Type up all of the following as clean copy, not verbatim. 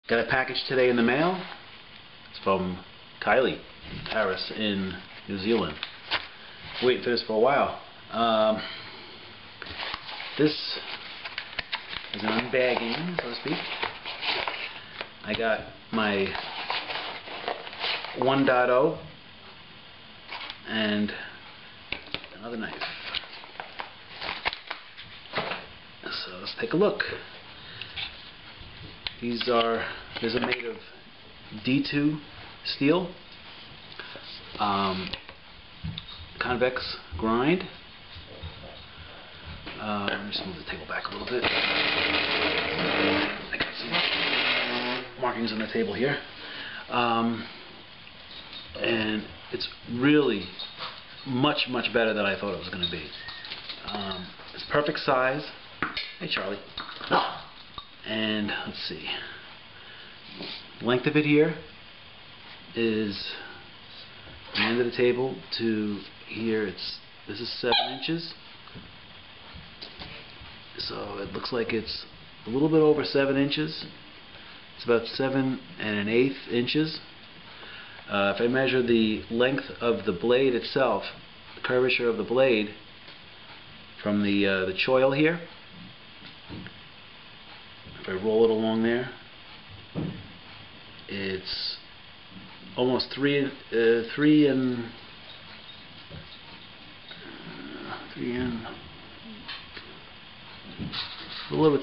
Got a package today in the mail. It's from Kyley Harris in New Zealand. Waiting for this for a while. This is an unbagging, so to speak. I got my 1.0 and another knife. So let's take a look. These are made of D2 steel, convex grind. Let me just move the table back a little bit. I got some markings on the table here, and it's really much better than I thought it was going to be. It's perfect size. Hey, Charlie. And let's see, length of it here is the end of the table to here. This is 7 inches, so it looks like it's a little bit over 7 inches. It's about 7 1/8 inches. If I measure the length of the blade itself, the curvature of the blade from the choil here, if I roll it along there, it's almost a little over 3 and a little over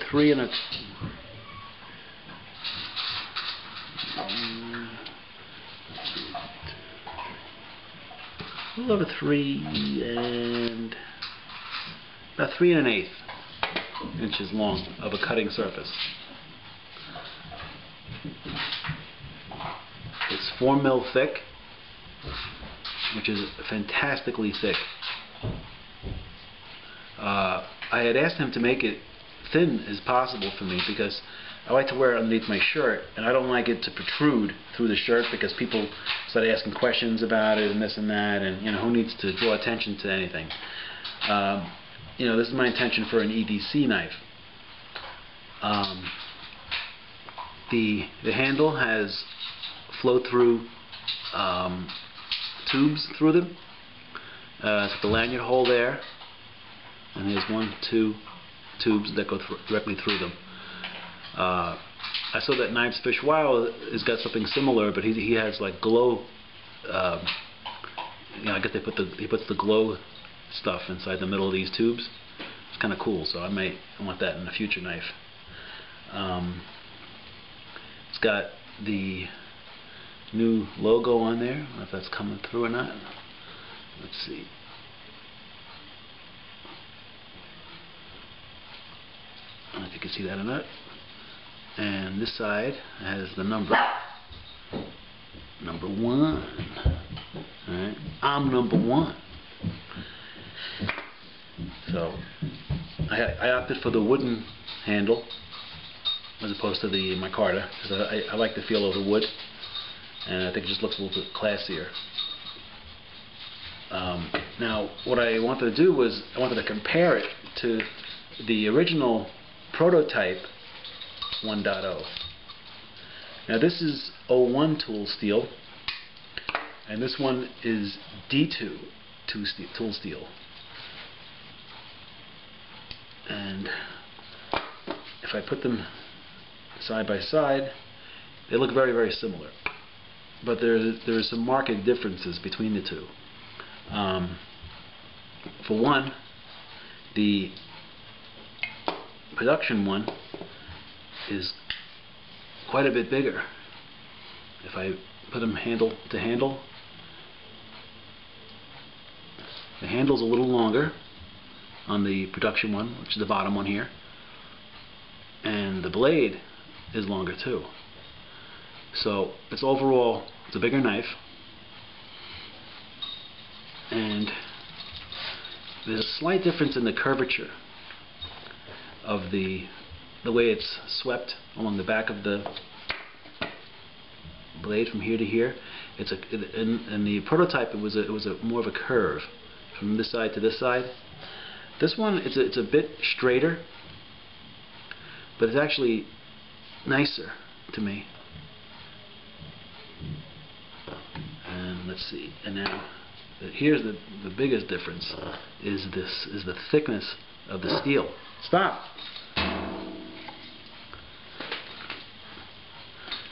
3 and about 3 1/8 inches long of a cutting surface. It's 4 mil thick, which is fantastically thick. I had asked him to make it thin as possible for me because I like to wear it underneath my shirt, and I don't like it to protrude through the shirt because people start asking questions about it and this and that, and who needs to draw attention to anything. This is my intention for an EDC knife. The handle has flow-through tubes through them. It's the lanyard hole there, and there's 1, 2 tubes that go directly through them. I saw that Knives Fish Wild has got something similar, but he has like glow. I guess he puts the glow stuff inside the middle of these tubes. It's kind of cool, so I want that in a future knife. It's got the new logo on there. I don't know if that's coming through or not. Let's see. I don't know if you can see that or not. And this side has the number 1. Alright, I'm number 1. So I opted for the wooden handle as opposed to the micarta because I like the feel of the wood, and I think it just looks a little bit classier. Now what I wanted to do was I wanted to compare it to the original prototype 1.0. Now this is 01 tool steel, and this one is D2 tool steel. And if I put them side by side, they look very similar, but there are some marked differences between the two. For one, the production one is quite a bit bigger. If I put them handle to handle, the handle's a little longer on the production one, which is the bottom one here, and the blade is longer too. So it's a bigger knife, and there's a slight difference in the curvature of the way it's swept along the back of the blade from here to here. In the prototype it was more of a curve from this side to this side. This one it's a bit straighter, but it's actually nicer to me. And let's see. And now here's the biggest difference is the thickness of the steel. Stop.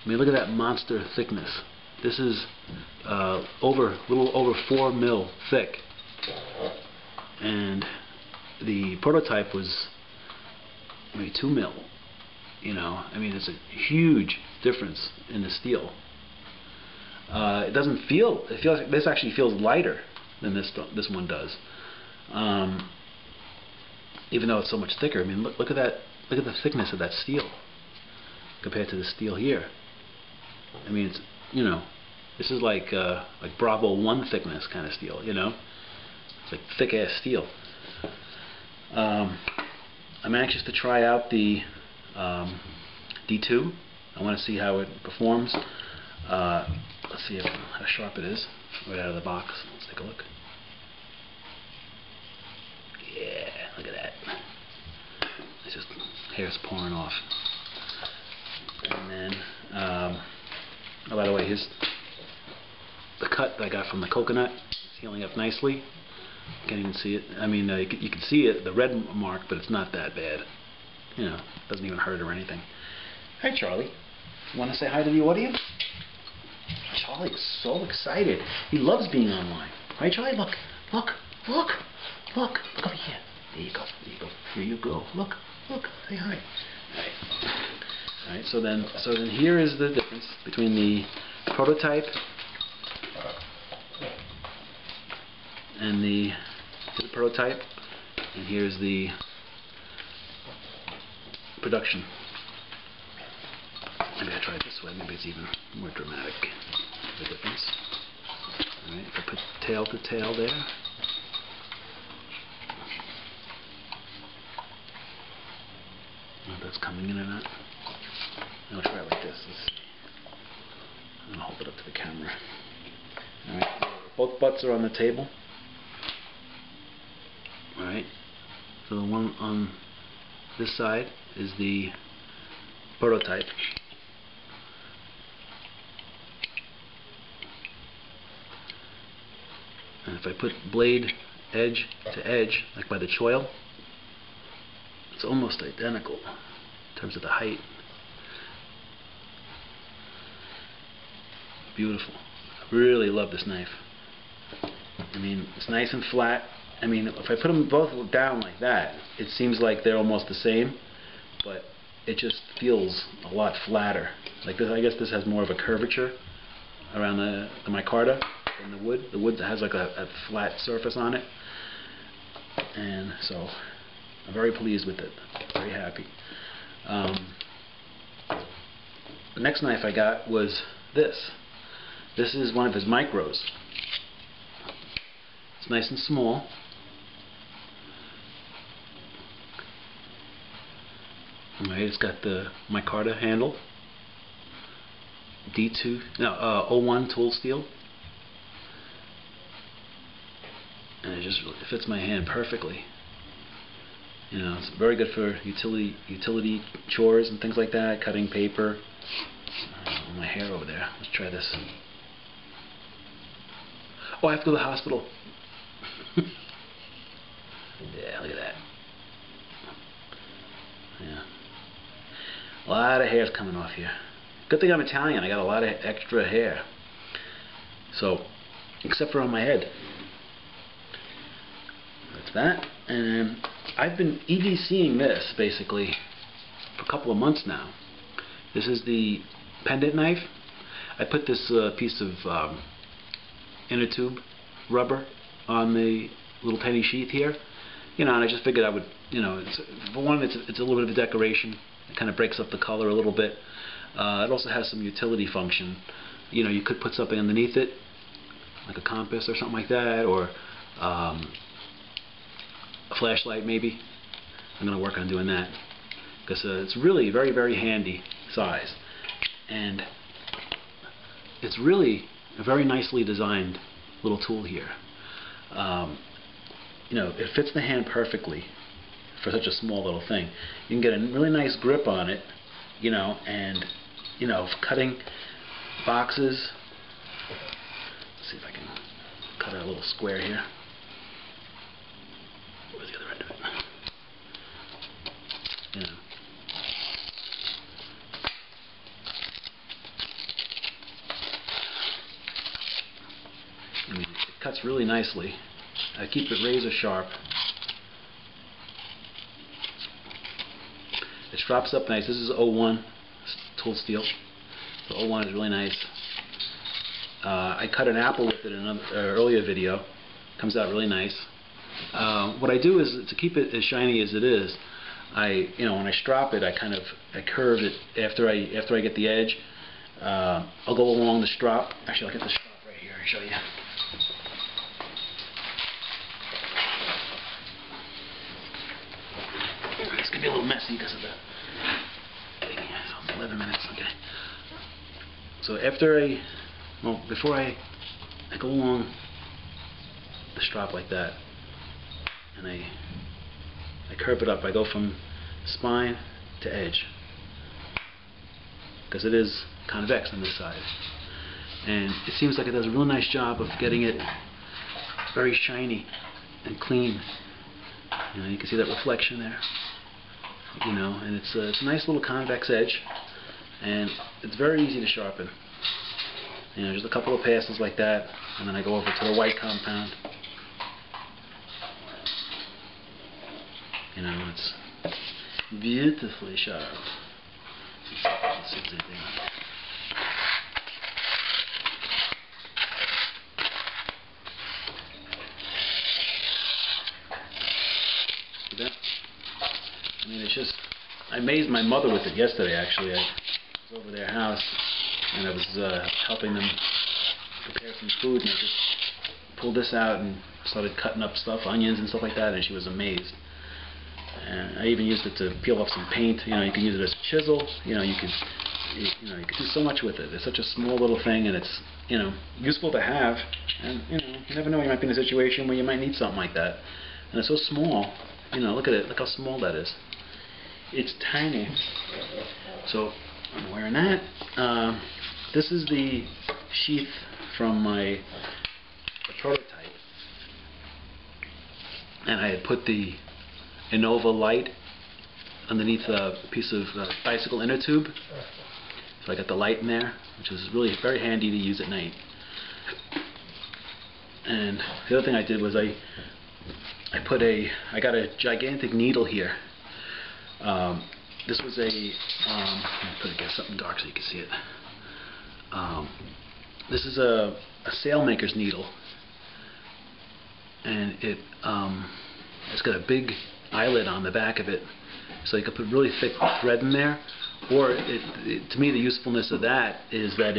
I mean, look at that monster thickness. This is a little over 4 mil thick, and the prototype was maybe 2 mil. You know, I mean, it's a huge difference in the steel. It doesn't feel. It feels. This actually feels lighter than this one does. Even though it's so much thicker. I mean, look at that. Look at the thickness of that steel compared to the steel here. I mean, it's, you know, this is like Bravo 1 thickness kind of steel. You know, it's like thick ass steel. I'm anxious to try out the D2. I want to see how it performs. Let's see how sharp it is right out of the box. Let's take a look. Yeah, look at that. It's just hair's pouring off. And then, oh, by the way, here's the cut that I got from the coconut. It's healing up nicely. Can't even see it. I mean, you can see it, the red mark, but it's not that bad. You know, it doesn't even hurt or anything. Hi, Charlie. You want to say hi to the audience? Charlie is so excited. He loves being online. Right, Charlie? Look, look, look, look. Look over here. There you go. There you go. Here you go. Look, look. Say hi. All right. So then here is the difference between the prototype and the prototype, and here's the production. Maybe I try it this way. Maybe it's even more dramatic. The difference. All right. If I put tail to tail there. If that's coming in or not. I'll try it like this. I'll hold it up to the camera. All right. Both butts are on the table. Alright, so the one on this side is the prototype. And if I put blade edge to edge, like by the choil, it's almost identical in terms of the height. Beautiful. I really love this knife. I mean, it's nice and flat. I mean, if I put them both down like that, it seems like they're almost the same, but it just feels a lot flatter. Like this, I guess this has more of a curvature around the micarta than the wood. The wood has like a flat surface on it, and so I'm very pleased with it. Very happy. The next knife I got was this. This is one of his micros. It's nice and small. Alright, it's got the micarta handle, D2, 01 tool steel, and it just fits my hand perfectly. You know, it's very good for utility chores and things like that, cutting paper. My hair over there. Let's try this. Oh, I have to go to the hospital. Yeah, look at that. Yeah. A lot of hair's coming off here. Good thing I'm Italian. I got a lot of extra hair. So, except for on my head. That's that. And I've been EDCing this, basically, for a couple of months now. This is the Pendant Knife. I put this piece of inner tube rubber on the little tiny sheath here. You know, and I just figured I would, you know, for one, it's a little bit of a decoration. It kind of breaks up the color a little bit. It also has some utility function. You know, you could put something underneath it, like a compass or something like that, or a flashlight maybe. I'm going to work on doing that, because it's really very, very handy size. And it's really a very nicely designed little tool here. You know, it fits the hand perfectly for such a small little thing. You can get a really nice grip on it, you know, and you know, for cutting boxes. Let's see if I can cut out a little square here. Where's the other end of it? You know. I mean, it cuts really nicely. I keep it razor sharp. It strops up nice. This is 01 tool steel. The 01 is really nice. I cut an apple with it in an earlier video. Comes out really nice. What I do is, to keep it as shiny as it is, you know, when I strop it, I curve it after I get the edge. I'll go along the strop. Actually, I'll get the strop right here and show you. It's gonna be a little messy because of the 11 minutes. Okay. So before I go along the strop like that, and I curve it up. I go from spine to edge, because it is convex on this side, and it seems like it does a real nice job of getting it very shiny and clean. You know, you can see that reflection there. You know, and it's a nice little convex edge, and it's very easy to sharpen. You know, just a couple of passes like that, and then I go over to the white compound. You know, it's beautifully sharp. Let's see if there's anything on there. See that? I mean, it's just, I amazed my mother with it yesterday, actually. I was over their house, and I was helping them prepare some food, and I just pulled this out and started cutting up stuff, onions and stuff like that, and she was amazed. And I even used it to peel off some paint. You know, you can use it as a chisel. You know, you could do so much with it. It's such a small little thing, and it's, you know, useful to have. And you know, you never know, you might be in a situation where you might need something like that. And it's so small. You know, look at it. Look how small that is. It's tiny. So I'm wearing that. This is the sheath from my prototype, and I had put the Innova light underneath a piece of bicycle inner tube. So I got the light in there, which is really very handy to use at night. And the other thing I did was I got a gigantic needle here. This was I'm gonna put it against something dark so you can see it. This is a sailmaker's needle, and it's got a big eyelet on the back of it, so you can put really thick thread in there. Or to me, the usefulness of that is that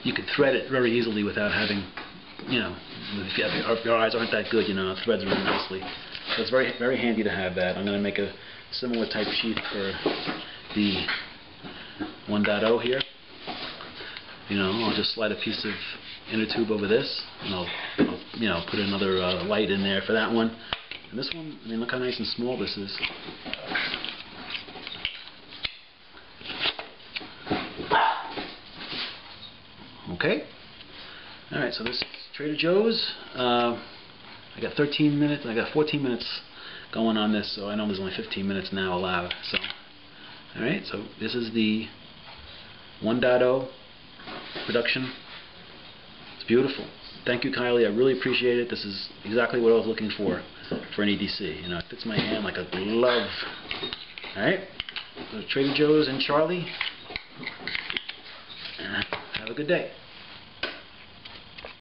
you can thread it very easily without having, you know, if your eyes aren't that good, you know, it threads really nicely. So it's very, very handy to have that. I'm going to make a similar type sheath for the 1.0 here. You know, I'll just slide a piece of inner tube over this, and I'll you know, put another light in there for that one. And this one, I mean, look how nice and small this is. Okay. Alright, so this is Trader Joe's. I got 13 minutes, I got 14 minutes going on this, so I know there's only 15 minutes now allowed. So, alright, so this is the 1.0 production. It's beautiful. Thank you, Kyley. I really appreciate it. This is exactly what I was looking for an EDC. You know, it fits my hand like a glove. Alright, so Trader Joe's and Charlie. Have a good day.